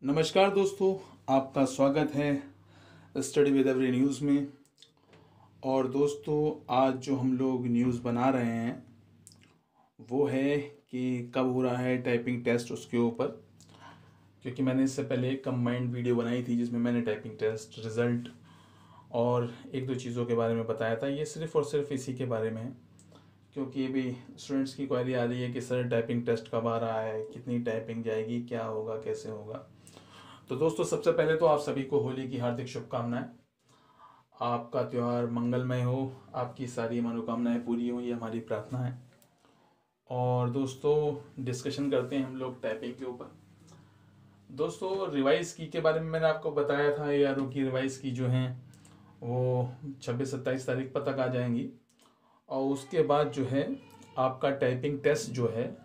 नमस्कार दोस्तों, आपका स्वागत है स्टडी विद एवरी न्यूज़ में। और दोस्तों, आज जो हम लोग न्यूज़ बना रहे हैं वो है कि कब हो रहा है टाइपिंग टेस्ट, उसके ऊपर। क्योंकि मैंने इससे पहले एक कंबाइंड वीडियो बनाई थी जिसमें मैंने टाइपिंग टेस्ट रिज़ल्ट और एक दो चीज़ों के बारे में बताया था। ये सिर्फ़ और सिर्फ इसी के बारे में है, क्योंकि अभी स्टूडेंट्स की क्वेरी आ रही है कि सर टाइपिंग टेस्ट कब आ रहा है, कितनी टाइपिंग जाएगी, क्या होगा, कैसे होगा। तो दोस्तों, सबसे पहले तो आप सभी को होली की हार्दिक शुभकामनाएं। आपका त्यौहार मंगलमय हो, आपकी सारी मनोकामनाएं पूरी हो, ये हमारी प्रार्थना है। और दोस्तों, डिस्कशन करते हैं हम लोग टाइपिंग के ऊपर। दोस्तों, रिवाइज की के बारे में मैंने आपको बताया था। ARO की रिवाइज की जो हैं वो 26-27 तारीख पर तक आ जाएंगी। और उसके बाद जो है आपका टाइपिंग टेस्ट जो है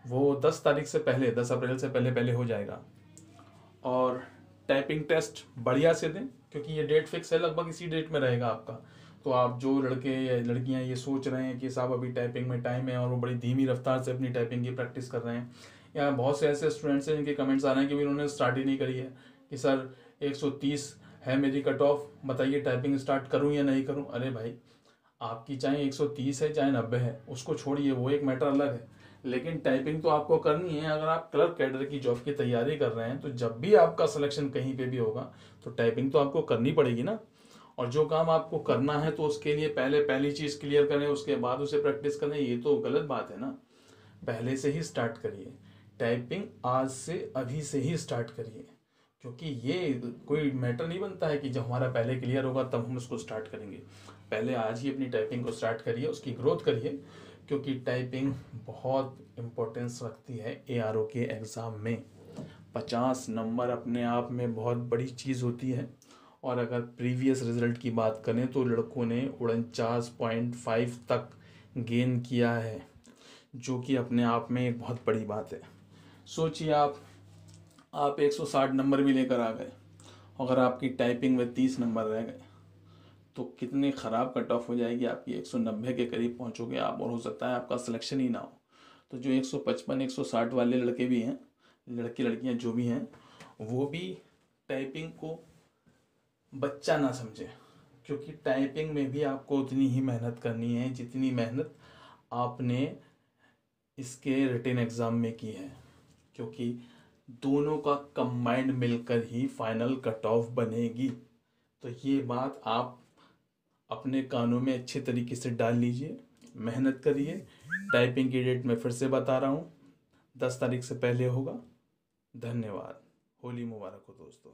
वो 10 तारीख से पहले, 10 अप्रैल से पहले पहले हो जाएगा। और टाइपिंग टेस्ट बढ़िया से दें, क्योंकि ये डेट फिक्स है, लगभग इसी डेट में रहेगा आपका। तो आप जो लड़के या लड़कियां ये सोच रहे हैं कि साहब अभी टाइपिंग में टाइम है और वो बड़ी धीमी रफ्तार से अपनी टाइपिंग की प्रैक्टिस कर रहे हैं, या बहुत से ऐसे स्टूडेंट्स हैं जिनके कमेंट्स आ रहे हैं कि उन्होंने स्टार्ट ही नहीं करी है, कि सर 130 है मेरी कट ऑफ, बताइए टाइपिंग स्टार्ट करूं या नहीं करूं। अरे भाई, आपकी चाहे 130 है चाहे 90 है, उसको छोड़िए, वो एक मैटर अलग है। लेकिन टाइपिंग तो आपको करनी है। अगर आप क्लर्क कैडर की जॉब की तैयारी कर रहे हैं तो जब भी आपका सिलेक्शन कहीं पे भी होगा तो टाइपिंग तो आपको करनी पड़ेगी ना। और जो काम आपको करना है तो उसके लिए पहले पहली चीज़ क्लियर करें, उसके बाद उसे प्रैक्टिस करें। ये तो गलत बात है ना। पहले से ही स्टार्ट करिए टाइपिंग, आज से अभी से ही स्टार्ट करिए। क्योंकि ये कोई मैटर नहीं बनता है कि जब हमारा पहले क्लियर होगा तब हम उसको स्टार्ट करेंगे। पहले आज ही अपनी टाइपिंग को स्टार्ट करिए, उसकी ग्रोथ करिए। क्योंकि टाइपिंग बहुत इम्पोर्टेंस रखती है ARO के एग्ज़ाम में। 50 नंबर अपने आप में बहुत बड़ी चीज़ होती है। और अगर प्रीवियस रिजल्ट की बात करें तो लड़कों ने 49.5 तक गेन किया है, जो कि अपने आप में एक बहुत बड़ी बात है। सोचिए, आप 160 नंबर भी लेकर आ गए, अगर आपकी टाइपिंग में 30 नंबर रह गए तो कितनी ख़राब कट ऑफ हो जाएगी आपकी। 190 के करीब पहुंचोगे आप, और हो सकता है आपका सिलेक्शन ही ना हो। तो जो 155 160 वाले लड़के भी हैं, लड़के लड़कियां जो भी हैं, वो भी टाइपिंग को बच्चा ना समझें। क्योंकि टाइपिंग में भी आपको उतनी ही मेहनत करनी है जितनी मेहनत आपने इसके रिटन एग्ज़ाम में की है। क्योंकि दोनों का कंबाइंड मिलकर ही फाइनल कट ऑफ बनेगी। तो ये बात आप अपने कानों में अच्छे तरीके से डाल लीजिए, मेहनत करिए। टाइपिंग की डेट मैं फिर से बता रहा हूँ, 10 तारीख से पहले होगा। धन्यवाद। होली मुबारक हो दोस्तों।